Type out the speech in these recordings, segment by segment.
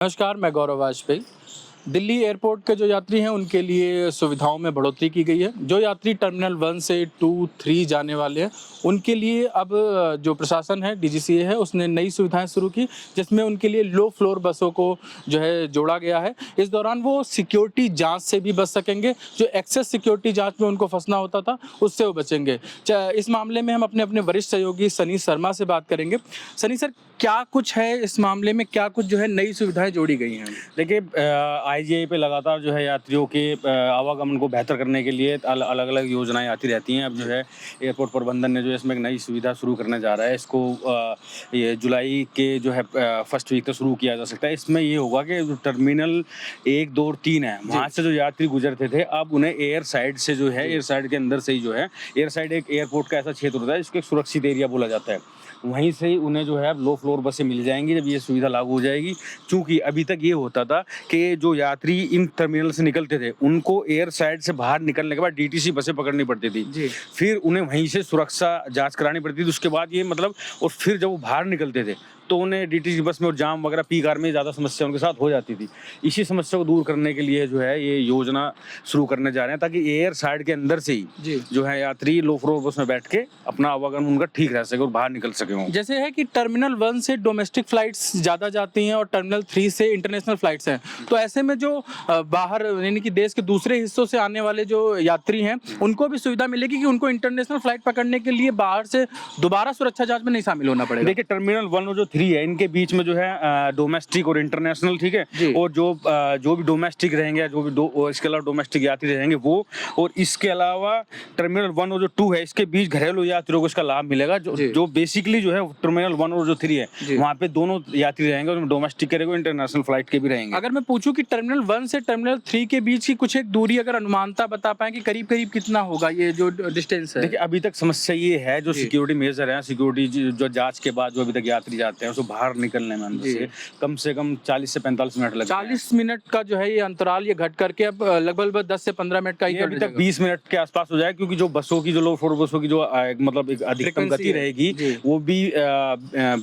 नमस्कार, मैं गौरव वाजपेयी। दिल्ली एयरपोर्ट के जो यात्री हैं उनके लिए सुविधाओं में बढ़ोतरी की गई है। जो यात्री टर्मिनल 1 से 2, 3 जाने वाले हैं उनके लिए अब जो प्रशासन है डीजीसीए है उसने नई सुविधाएं शुरू की, जिसमें उनके लिए लो फ्लोर बसों को जो है जोड़ा गया है। इस दौरान वो सिक्योरिटी जांच से भी बच सकेंगे। जो एक्सेस सिक्योरिटी जांच में उनको फंसना होता था उससे वो बचेंगे। इस मामले में हम अपने अपने वरिष्ठ सहयोगी सनी शर्मा से बात करेंगे। सनी सर, क्या कुछ है इस मामले में, क्या कुछ जो है नई सुविधाएं जोड़ी गई हैं? देखिए, आईजीआई पे लगातार जो है यात्रियों के आवागमन को बेहतर करने के लिए अलग अलग योजनाएं आती रहती हैं। अब जो है एयरपोर्ट प्रबंधन ने जो है इसमें एक नई सुविधा शुरू करने जा रहा है। इसको ये जुलाई के जो है फर्स्ट वीक तक शुरू किया जा सकता है। इसमें ये होगा कि जो टर्मिनल 1, 2 और 3 है वहाँ से जो यात्री गुजरते थे अब उन्हें एयर साइड से जो है एयर साइड के अंदर से ही जो है एयर साइड एक एयरपोर्ट का ऐसा क्षेत्र होता है जिसको एक सुरक्षित एरिया बोला जाता है। वहीं से ही उन्हें जो है लो फ्लोर बसें मिल जाएंगी जब ये सुविधा लागू हो जाएगी। चूँकि अभी तक ये होता था कि जो यात्री इन टर्मिनल से निकलते थे उनको एयर साइड से बाहर निकलने के बाद डीटीसी बसें पकड़नी पड़ती थी। फिर उन्हें वहीं से सुरक्षा जांच करानी पड़ती थी। उसके बाद ये मतलब और फिर जब वो बाहर निकलते थे तो उन्हें डीटीसी बस में और जाम वगैरह पीक आवर में ज़्यादा समस्या उनके साथ हो जाती थी। इसी समस्या को दूर करने के लिए जो है ये योजना शुरू करने जा रहे हैं ताकि एयर साइड के अंदर से ही जो है यात्री लो फ्लोर बस में बैठ के अपना आवागमन उनका ठीक रह सके और बाहर निकल सके। जैसे है कि टर्मिनल 1 से डोमेस्टिक फ्लाइट्स ज़्यादा जाती हैं और टर्मिनल 3 से इंटरनेशनल फ्लाइट्स हैं, तो ऐसे में जो बाहर यानी कि देश के दूसरे हिस्सों से आने वाले जो यात्री हैं उनको भी सुविधा मिलेगी कि उनको इंटरनेशनल फ्लाइट पकड़ने के लिए बाहर से दोबारा सुरक्षा जांच में नहीं शामिल होना पड़ेगा। देखिए, टर्मिनल 1 और जो 3 है इनके बीच में जो है डोमेस्टिक और इंटरनेशनल, ठीक है, और जो भी डोमेस्टिक रहेंगे, जो भी इसके अलावा डोमेस्टिक यात्री रहेंगे वो, और इसके अलावा टर्मिनल 1 और जो 2 है इसके बीच घरेलू यात्रियों को इसका लाभ मिलेगा। जो बेसिकली जो है टर्मिनल 1 और जो 3 है वहाँ पे दोनों यात्री रहेंगे, उसमें डोमेस्टिक के रहेंगे, इंटरनेशनल फ्लाइट के भी रहेंगे। अगर मैं पूछूं कि टर्मिनल 1 से टर्मिनल 3 के बीच की कुछ एक दूरी अगर अनुमानता बता पाए कि करीब करीब कितना होगा ये जो डिस्टेंस है? देखिए, अभी तक समस्या ये है जो सिक्योरिटी मेजर है, सिक्योरिटी जो जांच के बाद जो अभी तक यात्री जाते हैं उसको बाहर निकलने में अंदर से कम 40 से 45 मिनट लगते हैं। 40 मिनट का जो है ये अंतराल ये घट करके अब लगभग 10 से 15 मिनट का ही अभी तक 20 मिनट के आसपास हो जाए, क्योंकि जो बसों की जो लो फ्लोर बसों की जो मतलब एक अधिकतम गति रहेगी वो भी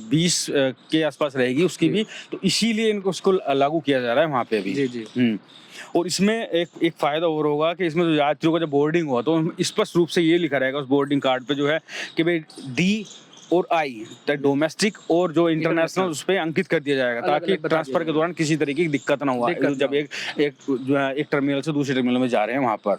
20 के आसपास रहेगी उसकी भी, तो इसीलिए इनको उसको लागू किया जा रहा है वहाँ पे अभी। और इसमें एक फायदा और होगा कि इसमें जो यात्रियों का जब बोर्डिंग हुआ तो स्पष्ट रूप से ये लिखा रहेगा उस बोर्डिंग कार्ड पे जो है कि भाई डी और आई डोमेस्टिक और जो इंटरनेशनल उस पर अंकित कर दिया जाएगा ताकि ट्रांसफर के दौरान किसी तरीके की दिक्कत ना हुआ जब एक टर्मिनल से दूसरे टर्मिनल में जा रहे हैं वहाँ पर।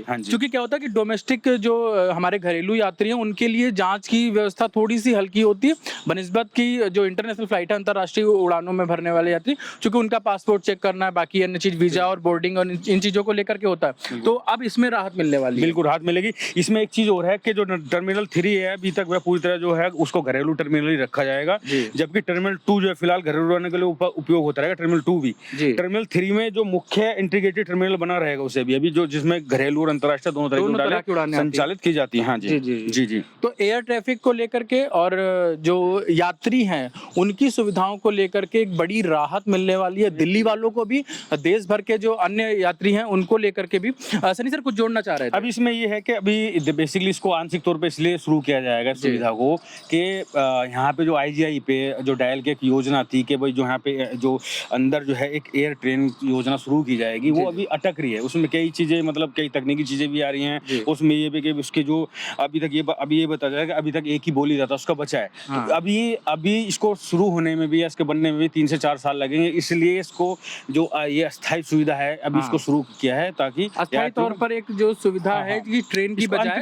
हाँ जी। क्योंकि क्या होता है कि डोमेस्टिक जो हमारे घरेलू यात्री हैं उनके लिए जांच की व्यवस्था थोड़ी सी हल्की होती है बनिस्बत की जो इंटरनेशनल फ्लाइट है, अंतर्राष्ट्रीय उड़ानों में भरने वाले यात्री, चूंकि उनका पासपोर्ट चेक करना है, बाकी अन्य चीज वीजा और बोर्डिंग और इन चीजों को लेकर के होता है, तो अब इसमें राहत मिलने वाली है। बिल्कुल राहत मिलेगी। इसमें एक चीज और है कि जो टर्मिनल 3 है अभी तक वह पूरी तरह जो है उसको घरेलू टर्मिनल ही रखा जाएगा, जबकि टर्मिनल 2 जो है फिलहाल घरेलू उड़ाने के लिए उपयोग होता रहेगा। टर्मिनल 2 भी, टर्मिनल 3 में जो मुख्य इंटीग्रेटेड टर्मिनल बना रहेगा उसे भी अभी जो जिसमें घरेलू और अंतर्राष्ट्रीय दोनों तरह की उड़ानें संचालित की जाती हैं। हाँ जी। तो एयर ट्रैफिक को लेकर के और जो यात्री हैं उनकी सुविधाओं को लेकर के एक बड़ी राहत मिलने वाली है। दिल्ली वालों को भी, देश भर के जो अन्य यात्री हैं उनको लेकर के भी। सनी सर, कुछ जोड़ना चाह रहे थे? अभी इसमें ये है कि अभी बेसिकली इसको आंशिक तौर पे इसलिए शुरू किया जाएगा सुविधा को कि यहाँ पे जो आईजीआई पे जो डायल की एक योजना थी कि भाई जो यहाँ पे जो अंदर जो है एक एयर ट्रेन योजना शुरू की जाएगी वो अभी अटक रही है। उसमें कई चीजें मतलब कई तकनीकी चीजें भी आ रही हैं। उसमें ये भी कि उसके जो अभी तक ये बताया जाए कि अभी तक एक ही बोली जाता उसका बचा है। तो अभी इसको शुरू होने में भी या इसके बनने में भी 3 से 4 साल लगेंगे, इसलिए इसको जो ये अस्थायी सुविधा है अभी इसको शुरू किया है ताकि अस्थायी तौर पर एक जो सुविधा है कि ट्रेन की बजाय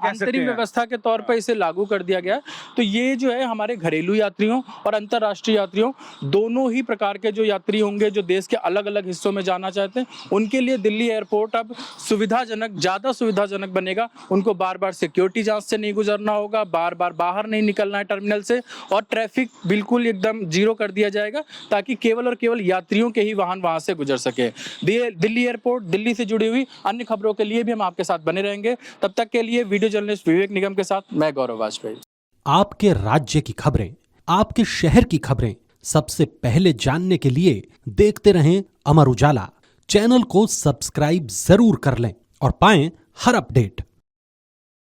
अंतरिम व्यवस्था के तौर पर इसे लागू कर दिया गया। तो ये जो है हमारे घरेलू यात्रियों और अंतर्राष्ट्रीय यात्रियों दोनों ही प्रकार के जो यात्री होंगे जो देश के अलग अलग हिस्सों में जाना चाहते हैं उनके लिए दिल्ली एयरपोर्ट अब ज़्यादा सुविधाजनक बनेगा। उनको बार बार सिक्योरिटी जांच से नहीं गुजरना होगा, बार बार बाहर नहीं निकलना है टर्मिनल से, और ट्रैफिक बिल्कुल एकदम जीरो कर दिया जाएगा ताकि केवल और केवल यात्रियों के ही वाहन वहां से गुजर सके। दिल्ली एयरपोर्ट, दिल्ली से जुड़ी हुई अन्य खबरों के लिए भी हम आपके साथ बने रहेंगे। तब तक के लिए वीडियो जर्नलिस्ट विवेक निगम के साथ मैं गौरव वाजपेयी। आपके राज्य की खबरें, आपके शहर की खबरें सबसे पहले जानने के लिए देखते रहें अमर उजाला। चैनल को सब्सक्राइब जरूर कर लें और पाएं हर अपडेट।